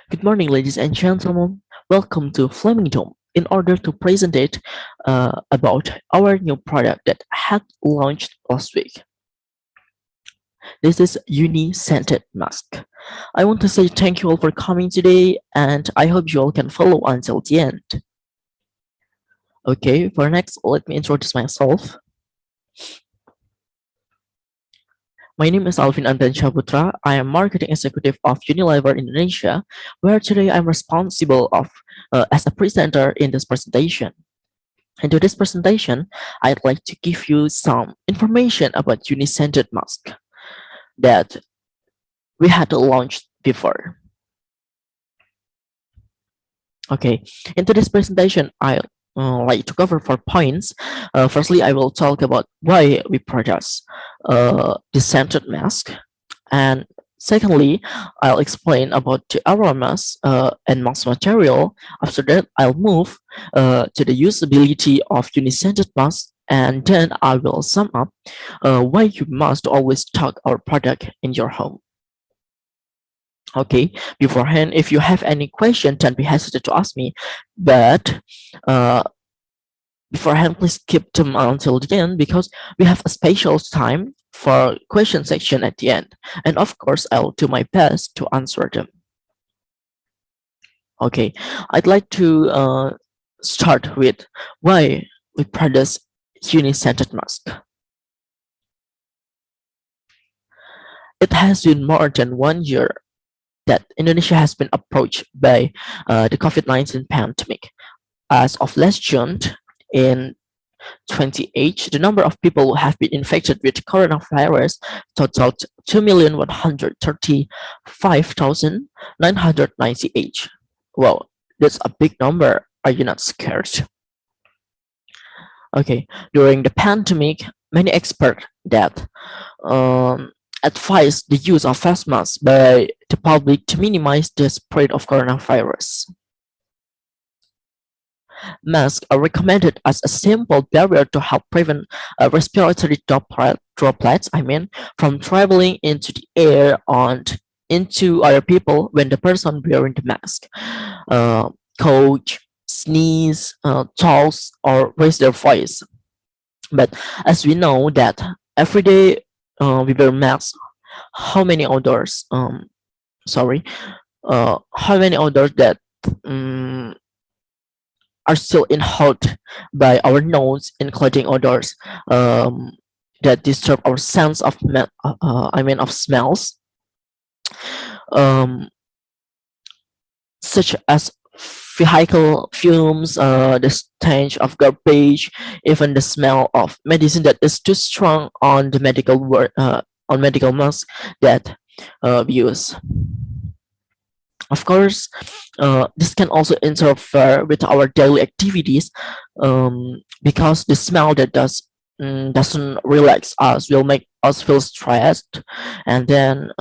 Good morning, ladies and gentlemen. Welcome to Flaming Dome. In order to present it about our new product that had launched last week. This is Uni Scented Mask. I want to say thank you all for coming today, and I hope you all can follow until the end. Okay, for next, let me introduce myself. My name is Alvin and Syahputra. I am marketing executive of Unilever Indonesia, where today I'm responsible of as a presenter in this presentation. Into this presentation, I'd like to give you some information about uni-scented mask that we had launched before. Okay, into this presentation, I like to cover 4 points. Firstly, I will talk about why we produce the scented mask, and secondly, I'll explain about the aromas and mask material. After that, I'll move to the usability of uni-scented mask, and then I will sum up why you must always stock our product in your home. Okay, beforehand, if you have any question, don't be hesitant to ask me. But uh, beforehand, please keep them until the end because we have a special time for question section at the end. And of course, I'll do my best to answer them. Okay, I'd like to start with why we produce uni-scented mask. It has been more than 1 year that Indonesia has been approached by the COVID-19 pandemic. As of last June, in 28, the number of people who have been infected with coronavirus totaled 2,135,998. Wow, that's a big number. Are you not scared? Okay, during the pandemic, many experts that advise the use of face masks by the public to minimize the spread of coronavirus. Masks are recommended as a simple barrier to help prevent respiratory droplets, from traveling into the air and into other people when the person wearing the mask cough, sneeze, toss, or raise their voice. But as we know that every day we wear masks, how many outdoors? Sorry, how many outdoors that um, are still inhaled by our nose, including odors that disturb our sense of of smells, um, such as vehicle fumes, the stench of garbage, even the smell of medicine that is too strong on the on medical masks that we use. Of course, this can also interfere with our daily activities because the smell that doesn't relax us will make us feel stressed, and then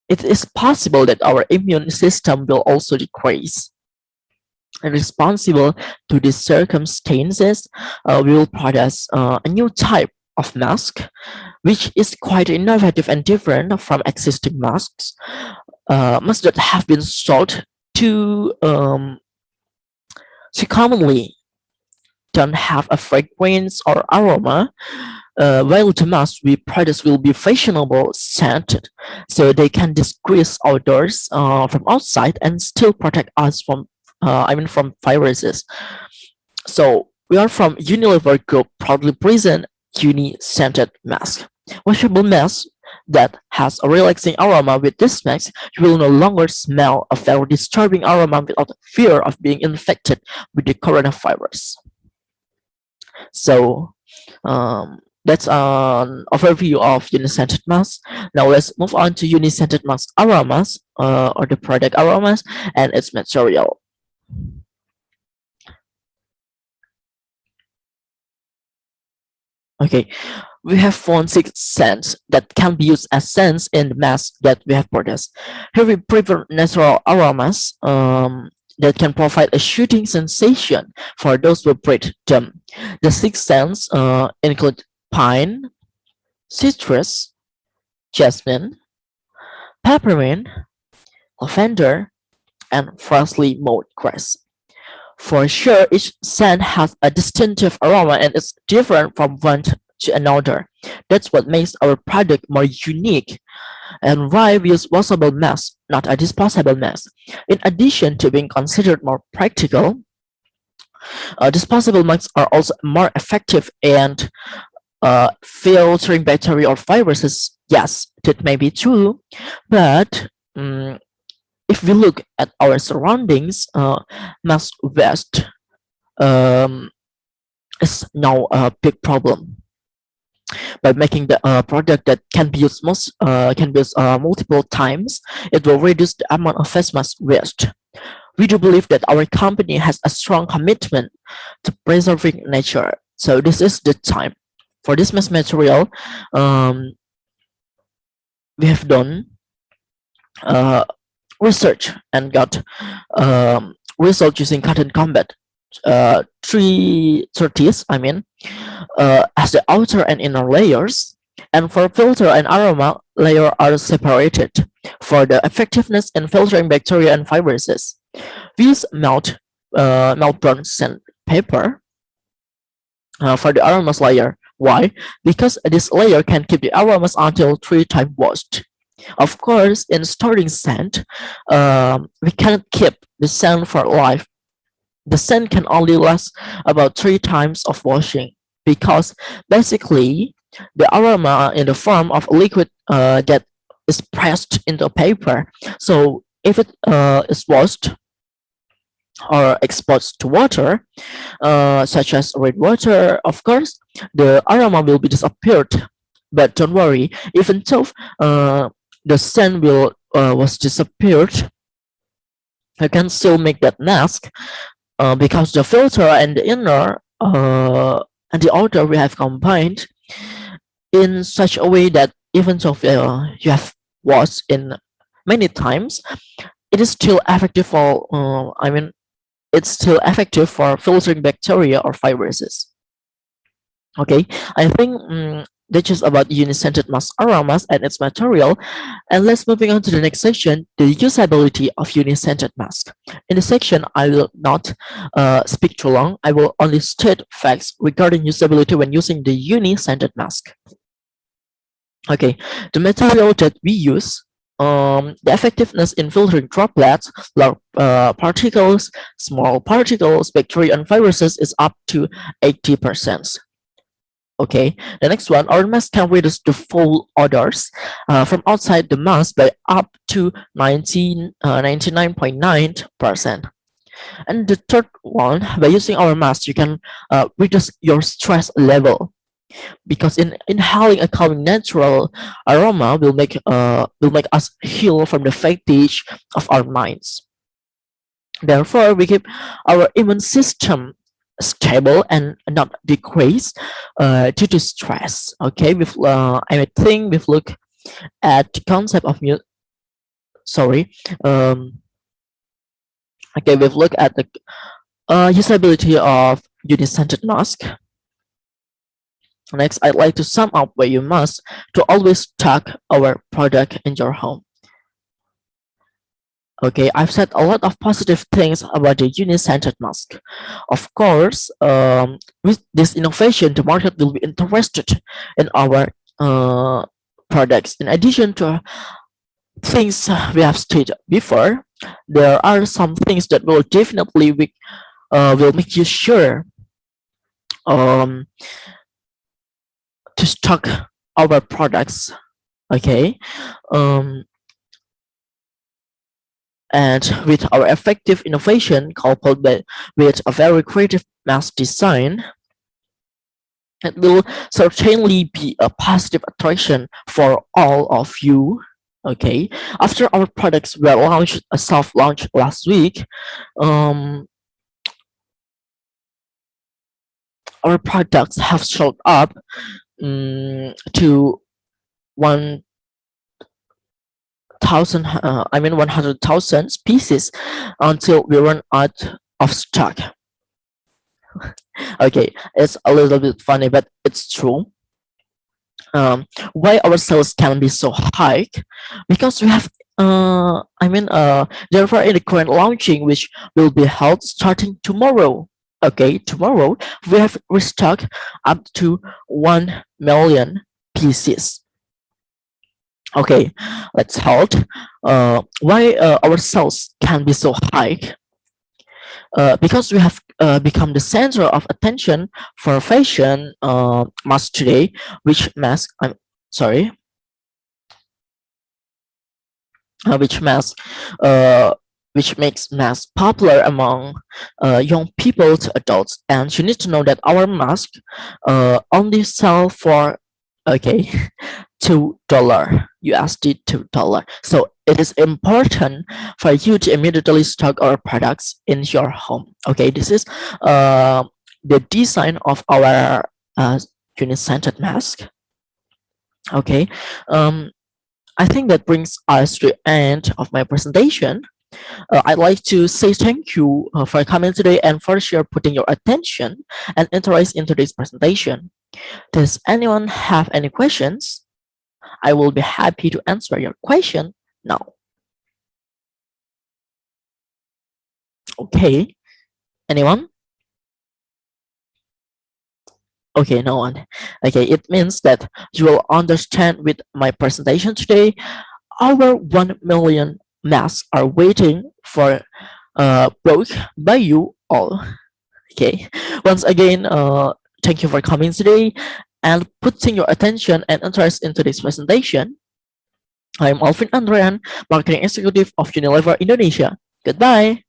it is possible that our immune system will also decrease. And responsible to these circumstances, we will produce a new type of mask, which is quite innovative and different from existing masks. Masks that have been sold too too commonly don't have a fragrance or aroma, while the masks we produce will be fashionable scented, so they can disguise odors from outside and still protect us from from viruses. So we are from Unilever Group proudly present Uni scented mask. Washable mask that has a relaxing aroma. With this mask, you will no longer smell a very disturbing aroma without fear of being infected with the coronavirus. So that's an overview of uni-scented mask. Now let's move on to uni-scented mask aromas, or the product aromas and its material. Okay, we have found 6 scents that can be used as scents in the mask that we have produced. Here we prefer natural aromas that can provide a shooting sensation for those who breathe them. The 6 scents include pine, citrus, jasmine, peppermint, lavender, and freshly mowed grass. For sure, each scent has a distinctive aroma and is different from one to another. That's what makes our product more unique. And why we use washable masks, not a disposable mask. In addition to being considered more practical, disposable masks are also more effective and filtering bacteria or viruses. Yes, that may be true, but if we look at our surroundings, mass waste um, is now a big problem. By making the product that can be used multiple times, it will reduce the amount of face mask waste. We do believe that our company has a strong commitment to preserving nature. So this is the time. For this mass material, um, we have done uh, research and got result using cotton combat 330s, as the outer and inner layers, and for filter and aroma layer are separated for the effectiveness in filtering bacteria and viruses. We use melt brown sandpaper for the aromas layer. Why? Because this layer can keep the aromas until 3 times washed. Of course, in storing scent, we cannot keep the scent for life. The scent can only last about 3 times of washing because basically the aroma in the form of a liquid that is pressed into paper. So if it is washed or exposed to water, such as rainwater, of course, the aroma will be disappeared. But don't worry, even though the scent will was disappeared, I can still make that mask because the filter and the inner and the outer we have combined in such a way that even though you have washed in many times, it is still effective for it's still effective for filtering bacteria or viruses. Okay, I think that's just about uniscented mask aromas and its material. And let's moving on to the next section, the usability of uniscented mask. In this section, I will not speak too long. I will only state facts regarding usability when using the uniscented mask. Okay, the material that we use, the effectiveness in filtering droplets, large particles, small particles, bacteria, and viruses is up to 80%. Okay, the next one, our mask can reduce the full odors from outside the mask by up to 99.9%. And the third one, by using our mask, you can reduce your stress level because in inhaling a calming natural aroma will make us heal from the fatigue of our minds. Therefore, we keep our immune system stable and not decrease due to stress. Okay, I think we've looked at the concept of sorry. Okay, we've looked at the usability of uniscented mask. Next, I'd like to sum up why you must to always stock our product in your home. Okay, I've said a lot of positive things about the uni-scented mask. Of course, with this innovation, the market will be interested in our products. In addition to things we have stated before, there are some things that will definitely will make you sure um, to stock our products. Okay. And with our effective innovation coupled with a very creative mask design, it will certainly be a positive attraction for all of you. Okay, after our products were launched, a soft launch last week, our products have sold up to 100,000 pieces until we run out of stock. Okay, it's a little bit funny, but it's true. Why our sales can be so high? Because we have Therefore, in the current launching, which will be held starting tomorrow. Okay, tomorrow we have restocked up to 1 million pieces. Okay, let's hold. Why our sales can be so high? Because we have become the center of attention for fashion mass today, which mass. I'm sorry, which mass, uh, which makes mass popular among young people to adults. And you need to know that our mask only sell for okay $2 USD $2. So it is important for you to immediately stock our products in your home. Okay, this is uh, the design of our unit-centered mask. Okay, um, I think that brings us to the end of my presentation. I'd like to say thank you for coming today and for sure putting your attention and interest in today's presentation. Does anyone have any questions? I will be happy to answer your question now. Okay, anyone? Okay, no one. Okay, it means that you will understand with my presentation today. Over 1 million masks are waiting for broke by you all. Okay, once again, thank you for coming today and putting your attention and interest into this presentation. I'm Alvin Andrean, Marketing Executive of Unilever Indonesia. Goodbye.